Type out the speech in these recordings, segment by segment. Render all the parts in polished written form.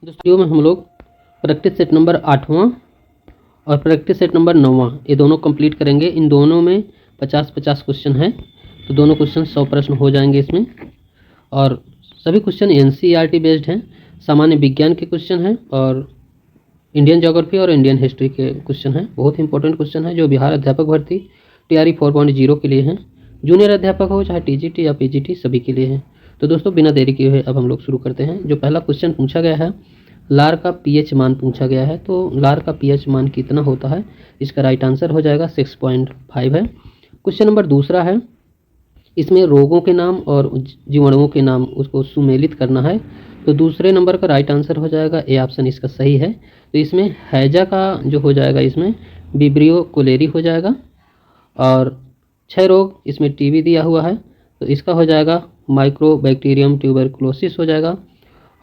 दोस्तों में हम लोग प्रैक्टिस सेट नंबर 8वां और प्रैक्टिस सेट नंबर 9वां ये दोनों कंप्लीट करेंगे। इन दोनों में 50-50 क्वेश्चन है, तो दोनों क्वेश्चन 100 प्रश्न हो जाएंगे इसमें। और सभी क्वेश्चन एनसीईआरटी बेस्ड हैं, सामान्य विज्ञान के क्वेश्चन हैं और इंडियन ज्योग्राफी और इंडियन हिस्ट्री के क्वेश्चन हैं। बहुत इंपॉर्टेंट क्वेश्चन है जो बिहार अध्यापक भर्ती टीआरई 4.0 के लिए हैं। जूनियर अध्यापक हो चाहे टीजीटी या पीजीटी सभी के लिए है। तो दोस्तों बिना देरी किए हुए अब हम लोग शुरू करते हैं। जो पहला क्वेश्चन पूछा गया है, लार का पीएच मान पूछा गया है। तो लार का पीएच मान कितना होता है, इसका राइट आंसर हो जाएगा 6.5 है। क्वेश्चन नंबर दूसरा है, इसमें रोगों के नाम और जीवाणुओं के नाम उसको सुमेलित करना है। तो दूसरे नंबर का राइट आंसर हो जाएगा ए ऑप्शन इसका सही है। तो इसमें हैजा का जो हो जाएगा इसमें विब्रियो कोलेरी हो जाएगा। और 6 रोग इसमें टीबी दिया हुआ है, तो इसका हो जाएगा माइक्रोबैक्टीरियम ट्यूबरकुलोसिस हो जाएगा।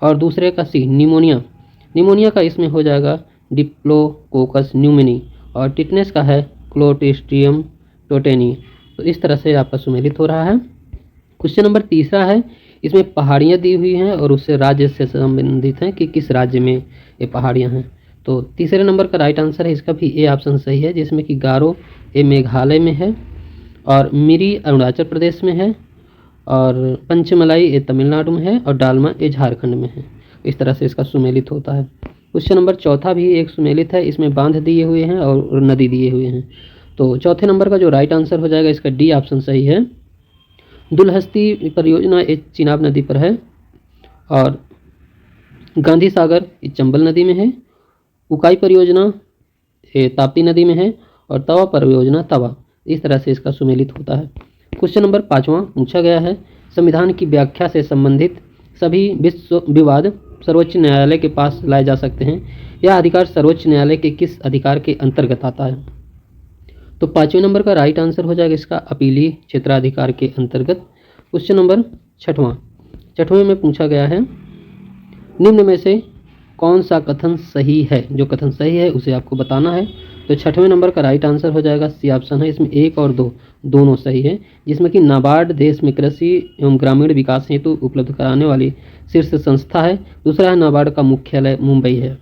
और दूसरे का सी निमोनिया का इसमें हो जाएगा डिप्लोकोकस न्यूमोनी। और टिटनेस का है क्लोस्ट्रीडियम टोटेनी। तो इस तरह से आपका सुमेलित हो रहा है। क्वेश्चन नंबर तीसरा है, इसमें पहाड़ियाँ दी हुई हैं और उससे राज्य से संबंधित हैं कि किस राज्य में ये पहाड़ियाँ हैं। तो तीसरे नंबर का राइट आंसर है इसका भी ए ऑप्शन सही है, जिसमें कि गारो ये मेघालय में है और मिरी अरुणाचल प्रदेश में है और पंचमलाई ये तमिलनाडु में है और डालमा ये झारखंड में है। इस तरह से इसका सुमेलित होता है। क्वेश्चन नंबर चौथा भी एक सुमेलित है, इसमें बांध दिए हुए हैं और नदी दिए हुए हैं। तो चौथे नंबर का जो राइट आंसर हो जाएगा इसका डी ऑप्शन सही है। दुलहस्ती परियोजना ये चिनाब नदी पर है और गांधी सागर ये चंबल नदी में है। उकाई परियोजना ये ताप्ती नदी में है और तवा परियोजना तवा। इस तरह से इसका सुमेलित होता है। क्वेश्चन नंबर 5वां पूछा गया है, संविधान की व्याख्या से संबंधित सभी विवाद सर्वोच्च न्यायालय के पास लाए जा सकते हैं। यह अधिकार सर्वोच्च न्यायालय के किस अधिकार के अंतर्गत आता है। तो 5वें नंबर का राइट आंसर हो जाएगा इसका अपीलीय क्षेत्राधिकार के अंतर्गत। क्वेश्चन नंबर 6वें में पूछा गया है, निम्न में से कौन सा कथन सही है। जो कथन सही है उसे आपको बताना है। तो 6वें नंबर का राइट आंसर हो जाएगा सी ऑप्शन है। इसमें 1 और 2 दोनों सही है, जिसमें कि नाबार्ड देश में कृषि एवं ग्रामीण विकास हेतु उपलब्ध कराने वाली शीर्ष संस्था है। दूसरा है नाबार्ड का मुख्यालय मुंबई है।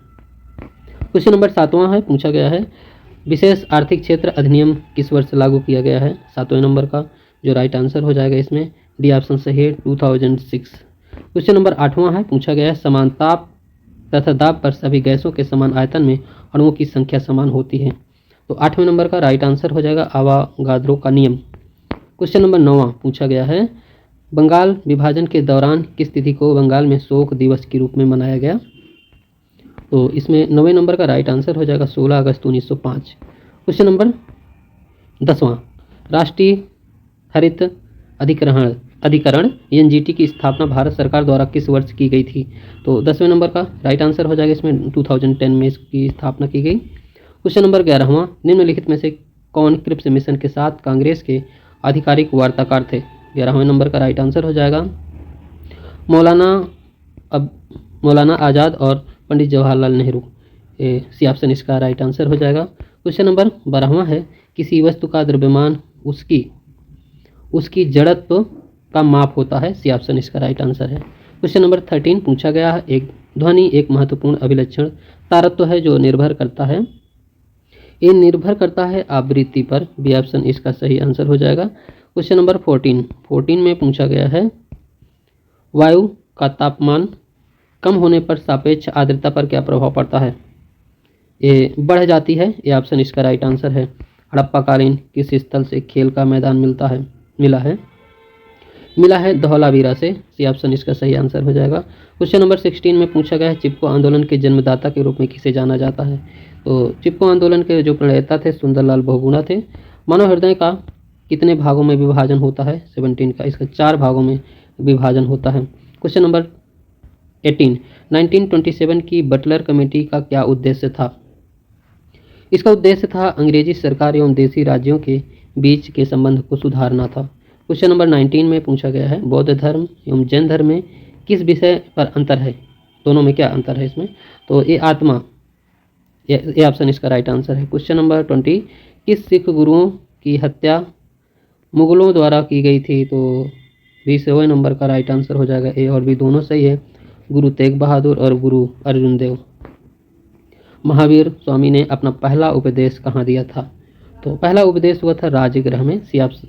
क्वेश्चन नंबर 7वां है, पूछा गया है विशेष आर्थिक क्षेत्र अधिनियम किस वर्ष लागू किया गया है। 7वें नंबर का जो राइट आंसर हो जाएगा इसमें डी ऑप्शन सही है 2006। क्वेश्चन नंबर 8वां है, पूछा गया है समान ताप तथा दाब पर सभी गैसों के समान आयतन में अणुओं की संख्या समान होती है। तो 8वें नंबर का राइट आंसर हो जाएगा आवागाद्रो का नियम। क्वेश्चन नंबर 9वां पूछा गया है, बंगाल विभाजन के दौरान किस तिथि को बंगाल में शोक दिवस के रूप में मनाया गया। तो इसमें 9वें नंबर का राइट आंसर हो जाएगा 16 अगस्त 1905। क्वेश्चन नंबर 10वां, राष्ट्रीय हरित अधिकरण एनजीटी की स्थापना भारत सरकार द्वारा किस वर्ष की गई थी। तो 10वें नंबर का राइट आंसर हो जाएगा इसमें 2010 में इसकी स्थापना की गई। क्वेश्चन नंबर 11वां, निम्नलिखित में से कौन क्रिप्स मिशन के साथ कांग्रेस के आधिकारिक वार्ताकार थे। 11वें नंबर का राइट आंसर हो जाएगा मौलाना आज़ाद और पंडित जवाहरलाल नेहरू। सी ऑप्शन इसका राइट आंसर हो जाएगा। क्वेश्चन नंबर 12वां है, किसी वस्तु का द्रव्यमान उसकी जड़त्व का माप होता है। सी ऑप्शन इसका राइट आंसर है। क्वेश्चन नंबर 13 पूछा गया है, एक ध्वनि एक महत्वपूर्ण अभिलक्षण तारत्व है जो निर्भर करता है। ये निर्भर करता है आवृत्ति पर। बी ऑप्शन इसका सही आंसर हो जाएगा। क्वेश्चन नंबर 14 में पूछा गया है, वायु का तापमान कम होने पर सापेक्ष आर्द्रता पर क्या प्रभाव पड़ता है। ये बढ़ जाती है। ये ऑप्शन इसका राइट आंसर है। हड़प्पाकालीन किस स्थल से खेल का मैदान मिला है धौलावीरा से। सी ऑप्शन इसका सही आंसर हो जाएगा। क्वेश्चन नंबर 16 में पूछा गया है, चिपको आंदोलन के जन्मदाता के रूप में किसे जाना जाता है। तो चिपको आंदोलन के जो प्रणेता थे सुंदरलाल बहुगुणा थे। मानव हृदय का कितने भागों में विभाजन होता है। 17 का इसका 4 भागों में विभाजन होता है। क्वेश्चन नंबर 18, 1927 की बटलर कमेटी का क्या उद्देश्य था। इसका उद्देश्य था अंग्रेजी सरकार एवं देशी राज्यों के बीच के संबंध को सुधारना था। क्वेश्चन नंबर 19 में पूछा गया है, बौद्ध धर्म एवं जैन धर्म में किस विषय पर अंतर है। दोनों में क्या अंतर है इसमें। तो ये आत्मा, ये ऑप्शन इसका राइट आंसर है। क्वेश्चन नंबर 20, किस सिख गुरुओं की हत्या मुगलों द्वारा की गई थी। तो 20वें नंबर का राइट आंसर हो जाएगा। ए और बी दोनों सही है। गुरु तेग बहादुर और गुरु अर्जुन देव। महावीर स्वामी ने अपना पहला उपदेश कहाँ दिया था? तो पहला उपदेश हुआ था राजगृह में।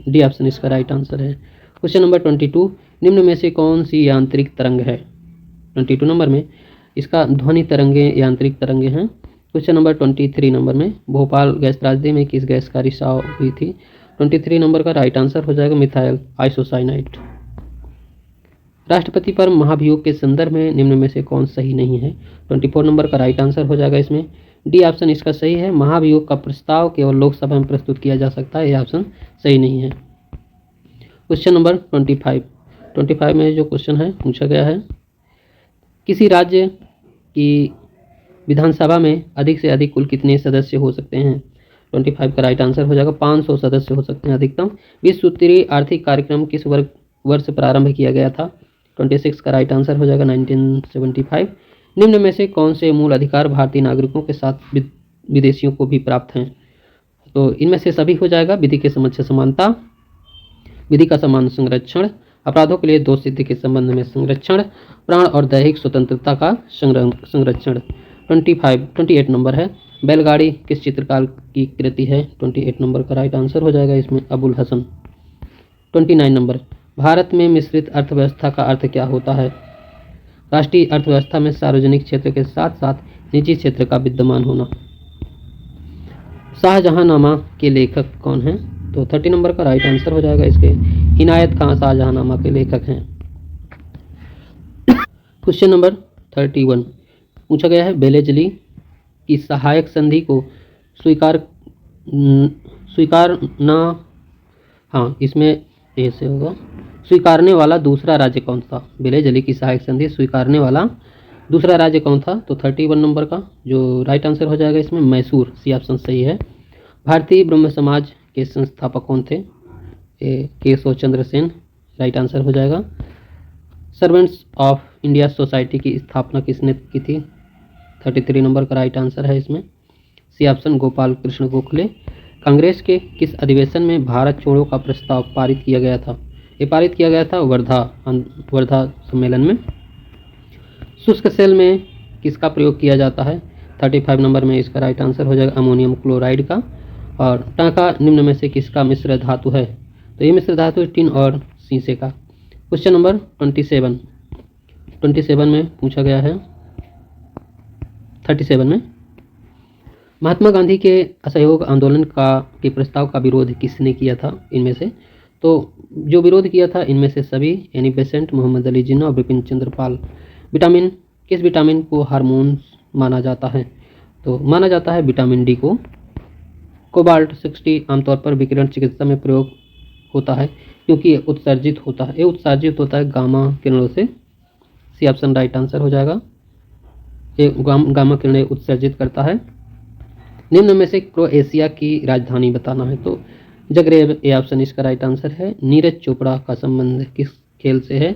डी ऑप्शन इसका राइट आंसर है। क्वेश्चन नंबर 22, निम्न में से कौन सी यांत्रिक तरंग है? 22 नंबर में इसका ध्वनि तरंगे यांत्रिक तरंगे हैं। क्वेश्चन नंबर 23 नंबर में भोपाल गैस त्रासदी में किस गैस का रिसाव हुई थी? 23 नंबर का राइट आंसर हो जाएगा मिथाइल आइसोसाइनाइड। राष्ट्रपति पर महाभियोग के संदर्भ में निम्न में से कौन सही नहीं है? 24 नंबर का राइट आंसर हो जाएगा इसमें डी ऑप्शन इसका सही है। महाभियोग का प्रस्ताव केवल लोकसभा में प्रस्तुत किया जा सकता है, यह ऑप्शन सही नहीं है। क्वेश्चन नंबर 25 में जो क्वेश्चन है पूछा गया है, किसी राज्य की विधानसभा में अधिक से अधिक कुल कितने सदस्य हो सकते हैं? 25 का राइट आंसर हो जाएगा 500 सदस्य हो सकते हैं अधिकतम। विश्व सूत्रीय आर्थिक कार्यक्रम किस वर्ष प्रारंभ किया गया था? 26 का राइट आंसर हो जाएगा 1975। निम्न में से कौन से मूल अधिकार भारतीय नागरिकों के साथ विदेशियों को भी प्राप्त हैं? तो इनमें से सभी हो जाएगा। विधि के समक्ष समानता, विधि का समान संरक्षण, अपराधों के लिए दोष सिद्धि के संबंध में संरक्षण, प्राण और दैहिक स्वतंत्रता का संरक्षण। 28 नंबर है, बैलगाड़ी किस चित्रकार की कृति है? 28 नंबर का राइट आंसर हो जाएगा इसमें अबुल हसन। 29 नंबर, भारत में मिश्रित अर्थव्यवस्था का अर्थ क्या होता है? राष्ट्रीय अर्थव्यवस्था में सार्वजनिक क्षेत्र के साथ साथ निजी क्षेत्र का विद्यमान होना। शाहजहांनामा के लेखक कौन हैं? तो 30 नंबर का राइट आंसर हो जाएगा इसके इनायत खां शाहजहांनामा के लेखक हैं। क्वेश्चन नंबर 31 पूछा गया है, बेलेजली की सहायक संधि को इसमें ऐसे होगा, स्वीकारने वाला दूसरा राज्य कौन था? बेलेजली की सहायक संधि स्वीकारने वाला दूसरा राज्य कौन था? तो 31 नंबर का जो राइट आंसर हो जाएगा इसमें मैसूर, सी ऑप्शन सही है। भारतीय ब्रह्म समाज के संस्थापक कौन थे? केशव चंद्र सेन, राइट आंसर हो जाएगा। सर्वेंट्स ऑफ इंडिया सोसाइटी की स्थापना किसने की थी? 33 नंबर का राइट आंसर है इसमें सी ऑप्शन गोपाल कृष्ण गोखले। कांग्रेस के किस अधिवेशन में भारत छोड़ो का प्रस्ताव पारित किया गया था? ये पारित किया गया था वर्धा सम्मेलन में। शुष्क सेल में किसका प्रयोग किया जाता है? 35 नंबर में इसका राइट आंसर हो जाएगा अमोनियम क्लोराइड का। और टांका निम्न में से किसका मिश्र धातु है? तो ये मिश्र धातु है टिन और शीशे का। क्वेश्चन नंबर 27 में पूछा गया है, 37 में महात्मा गांधी के असहयोग आंदोलन के प्रस्ताव का विरोध किसने किया था? इनमें से तो जो विरोध किया था इनमें से सभी, यानी बेसेंट, मोहम्मद अली जिन्ना और बिपिन चंद्र पाल। किस विटामिन को हार्मोन माना जाता है? तो माना जाता है विटामिन डी को। कोबाल्ट 60 आमतौर पर विकिरण चिकित्सा में प्रयोग होता है क्योंकि ये उत्सर्जित होता है गामा किरणों से। सी ऑप्शन राइट आंसर हो जाएगा। ये गामा किरणें उत्सर्जित करता है। निम्न में से क्रोएशिया की राजधानी बताना है, तो जगरेब, ये ऑप्शन इसका राइट आंसर है। नीरज चोपड़ा का संबंध किस खेल से है?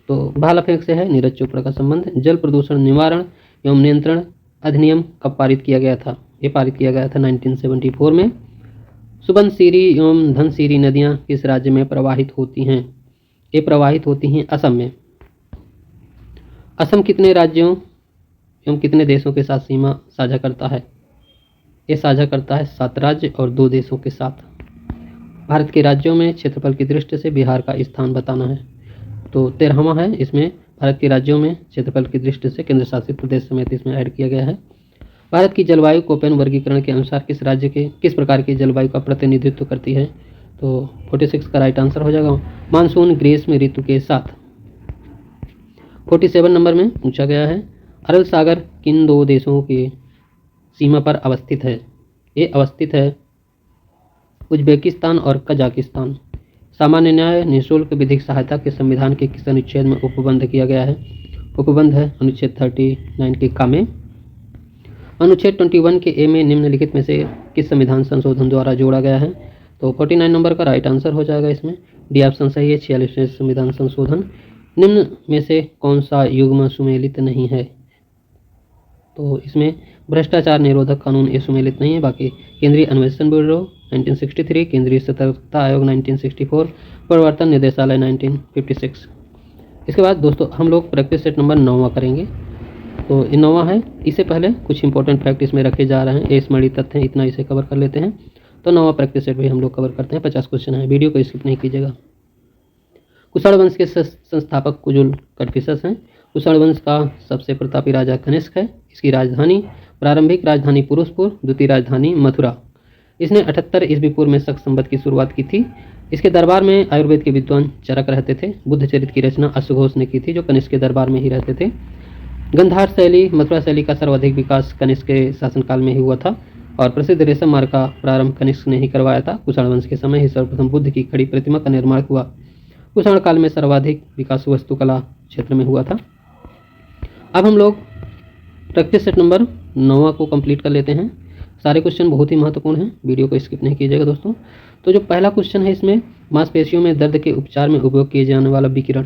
तो भाला फेंक से है नीरज चोपड़ा का संबंध। जल प्रदूषण निवारण एवं नियंत्रण अधिनियम कब पारित किया गया था? ये पारित किया गया था 1974 में। सुबनसिरी एवं धनसिरी नदियाँ किस राज्य में प्रवाहित होती हैं? ये प्रवाहित होती हैं असम में। असम कितने राज्यों एवं कितने देशों के साथ सीमा साझा करता है? ये साझा करता है 7 राज्य और 2 देशों के साथ। भारत के राज्यों में क्षेत्रफल की दृष्टि से बिहार का स्थान बताना है, तो 13वां है इसमें। भारत के राज्यों में क्षेत्रफल की दृष्टि से केंद्र शासित प्रदेश समेत इसमें ऐड किया गया है। भारत की जलवायु कोपेन वर्गीकरण के अनुसार किस प्रकार की जलवायु का प्रतिनिधित्व करती है? तो 46 का राइट आंसर हो जाएगा मानसून ग्रीष्म ऋतु के साथ। 47 नंबर में पूछा गया है, अरल सागर किन 2 देशों की सीमा पर अवस्थित है? ये अवस्थित है उज्बेकिस्तान और कजाकिस्तान। सामान्य न्याय निःशुल्क विधिक सहायता के संविधान के किस अनुच्छेद में उपबंध किया गया है? उपबंध है अनुच्छेद 39 के का में। अनुच्छेद 21 के ए में निम्नलिखित में से किस संविधान संशोधन द्वारा जोड़ा गया है? तो 49 नंबर का राइट आंसर हो जाएगा इसमें डी ऑप्शन सही है, 46वें संविधान संशोधन। निम्न में से कौन सा युग्म सुमेलित नहीं है? तो इसमें भ्रष्टाचार निरोधक कानून ये सुमेलित नहीं है। बाकी केंद्रीय अन्वेषण ब्यूरो 1963, केंद्रीय सतर्कता आयोग 1964, प्रवर्तन निदेशालय 1956। इसके बाद दोस्तों हम लोग प्रैक्टिस सेट नंबर 9वां करेंगे। तो ये 9वां है, इससे पहले कुछ इंपॉर्टेंट फैक्ट इसमें रखे जा रहे हैं। ये स्मृति तथ्य हैं, इतना इसे कवर कर लेते हैं। तो 9वां प्रैक्टिस सेट भी हम लोग कवर करते हैं। 50 क्वेश्चन है, वीडियो को स्किप नहीं कीजिएगा। कुषाण वंश के संस्थापक कुजुल कटफिसस हैं। कुषाण वंश का सबसे प्रतापी राजा कनिष्क है। इसकी राजधानी, प्रारंभिक राजधानी पुरुषपुर, द्वितीय राजधानी मथुरा। इसने 78 ईस्वी पूर्व में शक संवत की शुरुआत की थी। इसके दरबार में आयुर्वेद के विद्वान चरक रहते थे। बुद्ध चरित्र की रचना अश्वघोष ने की थी, जो कनिष्क के दरबार में ही रहते थे। गंधार शैली, मथुरा शैली का सर्वाधिक विकास कनिष्क के शासनकाल में ही हुआ था और प्रसिद्ध रेशम मार्ग का प्रारंभ कनिष्क ने ही करवाया था। कुषाण वंश के समय ही सर्वप्रथम बुद्ध की खड़ी प्रतिमा का निर्माण हुआ। कुषाण काल में सर्वाधिक विकास वास्तुकला क्षेत्र में हुआ था। अब हम लोग प्रैक्टिस सेट नंबर 9 को कंप्लीट कर लेते हैं। सारे क्वेश्चन बहुत ही महत्वपूर्ण हैं, वीडियो को स्किप नहीं कीजिएगा दोस्तों। तो जो पहला क्वेश्चन है, इसमें मांसपेशियों में दर्द के उपचार में उपयोग किए जाने वाला विकिरण,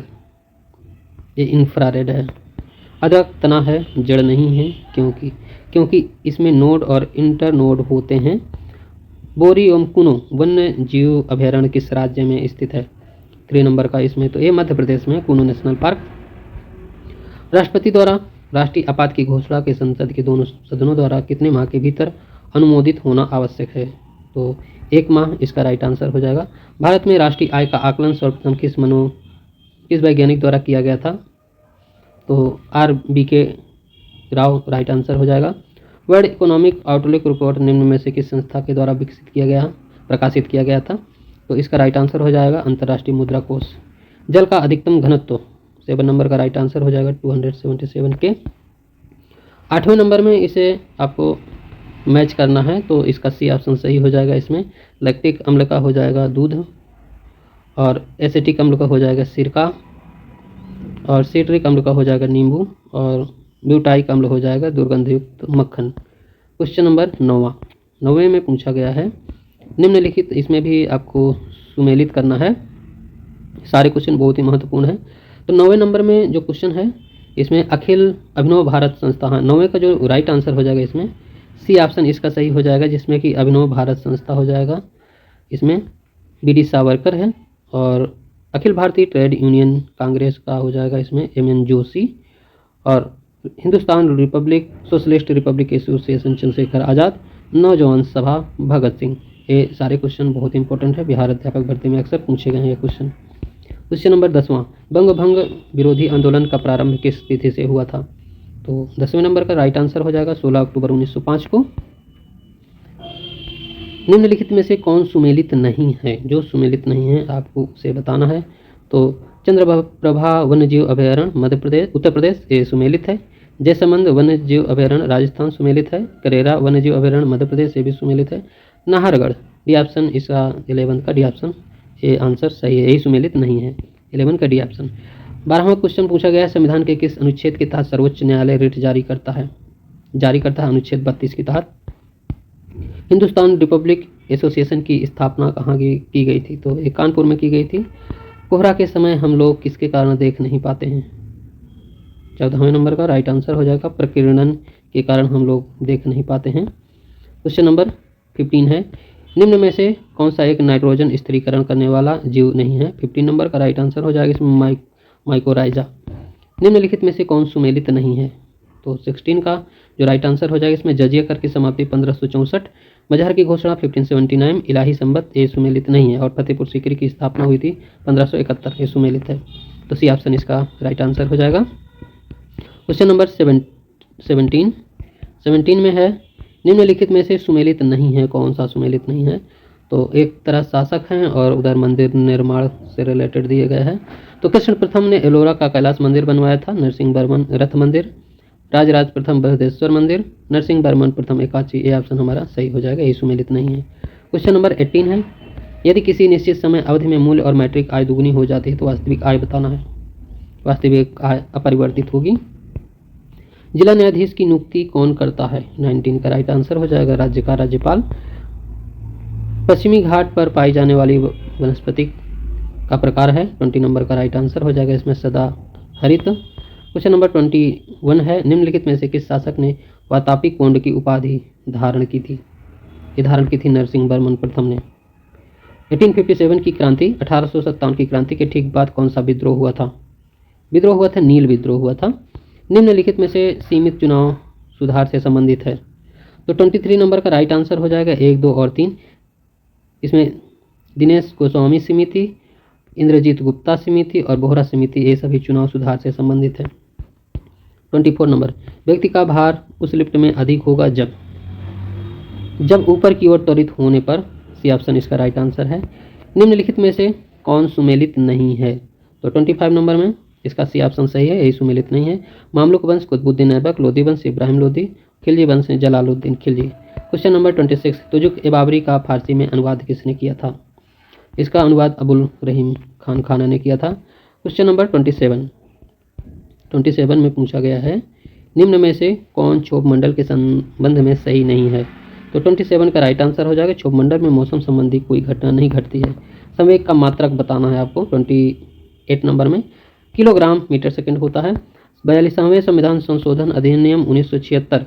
ये इंफ्रारेड है। अदरक तना है, जड़ नहीं है, क्योंकि इसमें नोड और इंटर नोड होते हैं। बोरी एवं कुनो वन्य जीव अभयारण्य किस राज्य में स्थित है? 3 नंबर का इसमें, तो ये मध्य प्रदेश में कुनो नेशनल पार्क। राष्ट्रपति द्वारा राष्ट्रीय आपात की घोषणा के संसद के दोनों सदनों द्वारा कितने माह के भीतर अनुमोदित होना आवश्यक है? तो 1 माह इसका राइट आंसर हो जाएगा। भारत में राष्ट्रीय आय का आकलन सर्वप्रथम किस वैज्ञानिक द्वारा किया गया था? तो RBK राव राइट आंसर हो जाएगा। वर्ल्ड इकोनॉमिक आउटलुक रिपोर्ट निम्न में से किस संस्था के द्वारा प्रकाशित किया गया था? तो इसका राइट आंसर हो जाएगा अंतर्राष्ट्रीय मुद्रा कोष। जल का अधिकतम घनत्व, 7 नंबर का राइट आंसर हो जाएगा 277 के। 8वें नंबर में इसे आपको मैच करना है, तो इसका C ऑप्शन सही हो जाएगा। इसमें लैक्टिक अम्ल का हो जाएगा दूध, और एसिटिक अम्ल का हो जाएगा सिरका, और सिट्रिक अम्ल का हो जाएगा नींबू, और ब्यूटाइक अम्ल हो जाएगा दुर्गंधयुक्त मक्खन। क्वेश्चन नंबर 9वें में पूछा गया है निम्नलिखित, इसमें भी आपको सुमेलित करना है। सारे क्वेश्चन बहुत ही महत्वपूर्ण है। तो 9वें नंबर में जो क्वेश्चन है, इसमें अखिल अभिनव भारत संस्था, 9वें का जो राइट आंसर हो जाएगा इसमें C ऑप्शन इसका सही हो जाएगा, जिसमें कि अभिनव भारत संस्था हो जाएगा। इसमें BD सावरकर है, और अखिल भारतीय ट्रेड यूनियन कांग्रेस का हो जाएगा इसमें MN जोशी, और Hindustan socialist republic association Chandrashekhar Azad, Naujawan Sabha Bhagat Singh. ये सारे क्वेश्चन बहुत इंपॉर्टेंट है, बिहार अध्यापक भर्ती में अक्सर पूछे गए हैं ये क्वेश्चन। क्वेश्चन नंबर 10वां, बंगभंग विरोधी आंदोलन का प्रारंभ किस तिथि से हुआ था? तो 10वें नंबर का राइट आंसर हो जाएगा 16 अक्टूबर 1905 को। निम्नलिखित में से कौन सुमेलित नहीं है? जो सुमेलित नहीं है आपको उसे बताना है। तो चंद्रप्रभा वन्यजीव अभयारण्य मध्य प्रदेश, उत्तर प्रदेश, ये सुमेलित है। जयसमंद वन्यजीव अभयारण्य राजस्थान सुमेलित है। करेरा वन्यजीव अभयारण्य मध्य प्रदेश, ये भी सुमेलित है। नाहरगढ़, डी ऑप्शन इसका 11 का डी ऑप्शन ये आंसर सही है, यही सुमेलित नहीं है, 11 का डी ऑप्शन। 12वां क्वेश्चन पूछा गया है संविधान के किस अनुच्छेद के तहत सर्वोच्च न्यायालय रिट जारी करता है? अनुच्छेद 32 के तहत। हिंदुस्तान रिपब्लिक एसोसिएशन की स्थापना कहाँ की गई थी? तो ये कानपुर में की गई थी। कोहरा के समय हम लोग किसके कारण देख नहीं पाते हैं? 14वें नंबर का राइट आंसर हो जाएगा प्रकीर्णन के कारण हम लोग देख नहीं पाते हैं। क्वेश्चन नंबर 15 है निम्न में से कौन सा एक नाइट्रोजन स्थिरीकरण करने वाला जीव नहीं है? 15 नंबर का राइट आंसर हो जाएगा इसमें माइकोराइजा। निम्नलिखित में से कौन सुमेलित नहीं है? तो 16 का जो राइट आंसर हो जाएगा इसमें जजिया कर की समाप्ति 1564, मजहर की घोषणा 1579, इलाही संबत ये सुमेलित नहीं है, और फतेहपुर सीकरी की स्थापना हुई थी 1571, ये सुमेलित है। तो C ऑप्शन इसका राइट आंसर हो जाएगा। क्वेश्चन नंबर 17 में है निम्नलिखित में से सुमेलित नहीं है, कौन सा सुमेलित नहीं है? तो एक तरह शासक हैं और उधर मंदिर निर्माण से रिलेटेड दिए गए हैं। तो कृष्ण प्रथम ने एलोरा का कैलाश मंदिर बनवाया था, नरसिंह वर्मन रथ मंदिर, राजराज प्रथम बृहदेश्वर मंदिर, नरसिंह वर्मन प्रथम एकाची, ये ऑप्शन हमारा सही हो जाएगा, ये सुमेलित नहीं है। क्वेश्चन नंबर 18 है यदि किसी निश्चित समय अवधि में मूल्य और मैट्रिक आय दुगुनी हो जाती है तो वास्तविक आय बताना है। वास्तविक आय अपरिवर्तित होगी। जिला न्यायाधीश की नियुक्ति कौन करता है? 19 का राइट आंसर हो जाएगा राज्य का राज्यपाल। पश्चिमी घाट पर पाई जाने वाली वनस्पति का प्रकार है, 20 नंबर का राइट आंसर हो जाएगा इसमें सदा हरित। क्वेश्चन नंबर 21 है निम्नलिखित में से किस शासक ने वातापी कोंड की उपाधि धारण की थी? ये धारण की थी नरसिंह वर्मन प्रथम ने। 1857 की क्रांति, 1857 की क्रांति के ठीक बाद कौन सा विद्रोह हुआ था? विद्रोह हुआ था, नील विद्रोह हुआ था। निम्नलिखित में से सीमित चुनाव सुधार से संबंधित है। तो 23 नंबर का राइट आंसर हो जाएगा 1, 2 और 3। इसमें दिनेश गोस्वामी समिति, इंद्रजीत गुप्ता समिति और बोहरा समिति, ये सभी चुनाव सुधार से संबंधित है। 24 नंबर, व्यक्ति का भार उस लिफ्ट में अधिक होगा जब ऊपर की ओर त्वरित होने पर। सी ऑप्शन इसका राइट आंसर है। निम्नलिखित में से कौन सुमेलित नहीं है? तो 25 नंबर में इसका सी ऑप्शन सही है, यही सुमेलित नहीं है। मामलुक वंश कुतुबुद्दीन ऐबक, लोधी वंश इब्राहिम लोधी, खिलजी वंश जलालुद्दीन खिलजी। क्वेश्चन नंबर 26, तुजुक ए बाबरी का फारसी में अनुवाद किसने किया था? इसका अनुवाद अबुल रहीम खान खाना ने किया था। क्वेश्चन नंबर 27 में पूछा गया है, निम्न में से कौन क्षोभ मंडल के संबंध में सही नहीं है? तो 27 का राइट आंसर हो जाएगा, क्षोभ मंडल में मौसम संबंधी कोई घटना नहीं घटती है। संवेग का मात्रक बताना है आपको 28 नंबर में, किलोग्राम मीटर सेकंड होता है। 42वें संविधान संशोधन अधिनियम 1976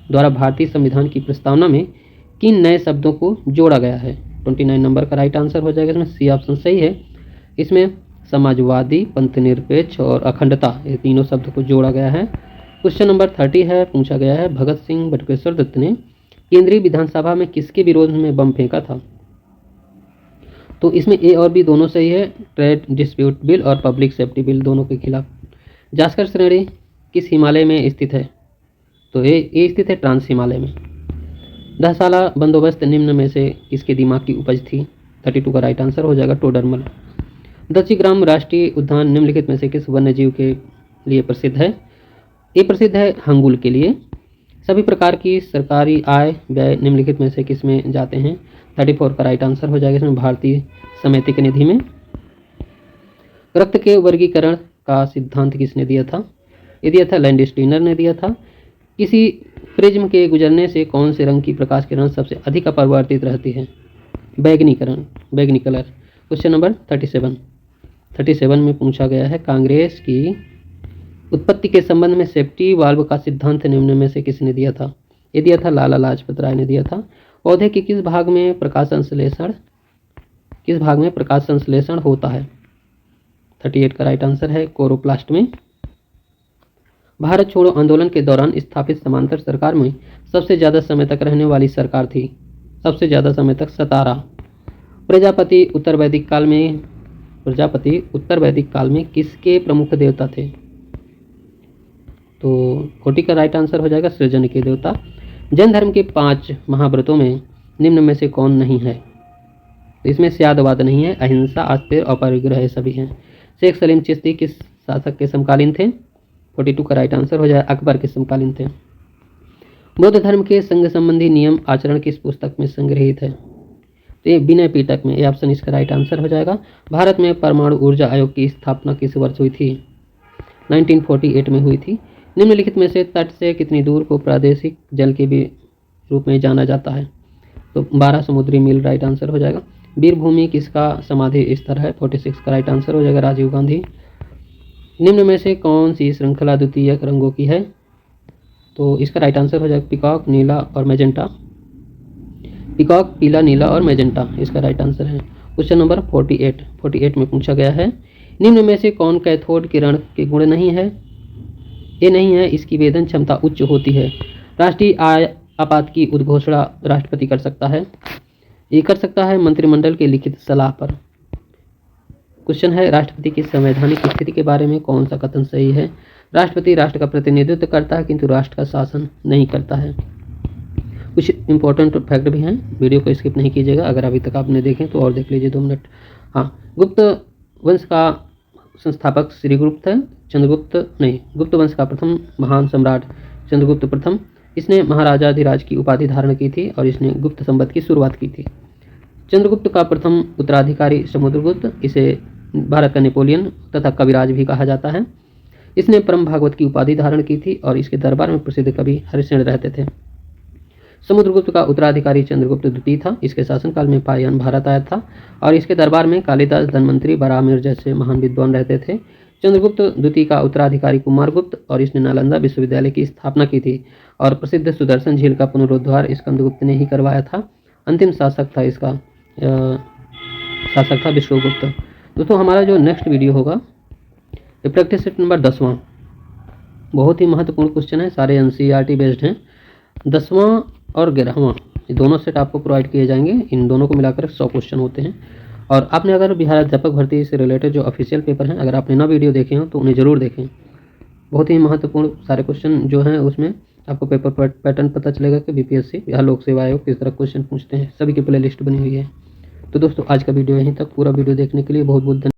द्वारा भारतीय संविधान की प्रस्तावना में किन नए शब्दों को जोड़ा गया है? 29 नंबर का राइट आंसर हो जाएगा, इसमें सी ऑप्शन सही है। इसमें समाजवादी, पंथनिरपेक्ष और अखंडता, ये तीनों शब्द को जोड़ा गया है। क्वेश्चन नंबर 30 है, पूछा गया है, भगत सिंह बटुकेश्वर दत्त ने केंद्रीय विधानसभा में किसके विरोध में बम फेंका था? तो इसमें ए और बी दोनों सही है, ट्रेड डिस्प्यूट बिल और पब्लिक सेफ्टी बिल दोनों के खिलाफ। जास्कर श्रेणी किस हिमालय में स्थित है? तो ये स्थित है ट्रांस हिमालय में। 10 साला बंदोबस्त निम्न में से किसके दिमाग की उपज थी? 32 का राइट आंसर हो जाएगा टोडरमल। दक्षिग्राम राष्ट्रीय उद्यान निम्नलिखित में से किस वन्यजीव के लिए प्रसिद्ध है? ये प्रसिद्ध है हंगुल के लिए। सभी प्रकार की सरकारी आय व्यय निम्नलिखित में से किस में जाते हैं? 34 का राइट आंसर हो जाएगा, इसमें भारतीय समिति के निधि में। रक्त के वर्गीकरण का सिद्धांत किसने दिया था? ये दिया था लैंडस्टीनर ने दिया था। किसी प्रिज्म के गुजरने से कौन से रंग की प्रकाश किरण सबसे अधिक अपरिवर्तित रहती है? बैगनी कलर। क्वेश्चन नंबर 37 में पूछा गया है, कांग्रेस की उत्पत्ति के संबंध में सेफ्टी वाल्व का सिद्धांत निम्न में से किसने दिया था? ये दिया था लाला लाजपत राय ने दिया था। पौधे के किस भाग में प्रकाश संश्लेषण होता है? 38 का राइट आंसर है कोरोप्लास्ट में। भारत छोड़ो आंदोलन के दौरान स्थापित समांतर सरकार में सबसे ज्यादा समय तक रहने वाली सरकार थी, सबसे ज्यादा समय तक 17। प्रजापति उत्तर वैदिक काल में किसके प्रमुख देवता थे? तो 40 का राइट आंसर हो जाएगा सृजन के देवता। जैन धर्म के 5 महाव्रतों में निम्न में से कौन नहीं है? तो इसमें स्यादवाद नहीं है, अहिंसा, आस्तेय और परिग्रह सभी हैं। शेख सलीम चिश्ती किस शासक के समकालीन थे? 42 का राइट आंसर हो जाए अकबर के समकालीन थे। बौद्ध धर्म के संघ संबंधी नियम आचरण किस पुस्तक में संग्रहित है? तो ये विनय पिटक में, ये ऑप्शन इसका राइट आंसर हो जाएगा। भारत में परमाणु ऊर्जा आयोग की स्थापना किस वर्ष हुई थी? 1948 में हुई थी। निम्नलिखित में से तट से कितनी दूर को प्रादेशिक जल के भी रूप में जाना जाता है? तो 12 समुद्री मील राइट आंसर हो जाएगा। वीरभूमि किसका समाधि स्थल है? 46 का राइट आंसर हो जाएगा राजीव गांधी। निम्न में से कौन सी श्रृंखला द्वितीयक रंगों की है? तो इसका राइट आंसर हो जाएगा पिकॉक, नीला और मैजेंटा। पिकॉक पीला, नीला और मैजेंटा इसका राइट आंसर है। क्वेश्चन नंबर 48 में पूछा गया है, निम्न में से कौन कैथोड किरण के गुण नहीं है? ये नहीं है, इसकी वेदन क्षमता उच्च होती है। राष्ट्रीय आपात की उद्घोषणा राष्ट्रपति कर सकता है। ये कर सकता है मंत्रिमंडल के लिखित सलाह पर। क्वेश्चन है, राष्ट्रपति की संवैधानिक स्थिति के बारे में कौन सा कथन सही है? राष्ट्रपति राष्ट्र का प्रतिनिधित्व करता है किंतु राष्ट्र का शासन नहीं करता है। कुछ इंपॉर्टेंट फैक्ट भी हैं, वीडियो को स्किप नहीं कीजिएगा। अगर अभी तक आपने देखें तो और देख लीजिए 2 मिनट। हाँ, गुप्त वंश का संस्थापक श्रीगुप्त है। गुप्त वंश का प्रथम महान सम्राट चंद्रगुप्त प्रथम। इसने महाराजाधिराज की उपाधि धारण की थी और इसने गुप्त संवत की शुरुआत की थी। चंद्रगुप्त का प्रथम उत्तराधिकारी समुद्रगुप्त, इसे भारत का नेपोलियन तथा कविराज भी कहा जाता है। इसने परम भागवत की उपाधि धारण की थी और इसके दरबार में प्रसिद्ध कवि हरिश्चंद्र रहते थे। समुद्रगुप्त का उत्तराधिकारी चंद्रगुप्त द्वितीय था। इसके शासनकाल में पायन भारत आया था और इसके दरबार में कालिदास, धनवंतरी, बराहमिर जैसे महान विद्वान रहते थे। चंद्रगुप्त द्वितीय का उत्तराधिकारी कुमारगुप्त और इसने नालंदा विश्वविद्यालय की स्थापना की थी और प्रसिद्ध सुदर्शन झील का पुनरुद्धार स्कंदगुप्त ने ही करवाया था। अंतिम शासक था विष्णुगुप्त। दोस्तों, हमारा जो नेक्स्ट वीडियो होगा ये प्रैक्टिस सेट नंबर 10वां, बहुत ही महत्वपूर्ण क्वेश्चन है, सारे एनसीईआरटी बेस्ड हैं। 10वां और 11वां ये दोनों सेट आपको प्रोवाइड किए जाएंगे, इन दोनों को मिलाकर 100 क्वेश्चन होते हैं। और आपने अगर बिहार अध्यापक भर्ती से रिलेटेड जो ऑफिशियल पेपर हैं, अगर आपने ना वीडियो देखे हो तो उन्हें ज़रूर देखें। बहुत ही महत्वपूर्ण सारे क्वेश्चन जो हैं उसमें आपको पेपर पैटर्न पता चलेगा कि बीपीएससी बिहार लोक सेवा आयोग किस तरह क्वेश्चन पूछते हैं, सभी की प्ले लिस्ट बनी हुई है। तो दोस्तों आज का वीडियो यहीं तक, पूरा वीडियो देखने के लिए बहुत बहुत धन्यवाद।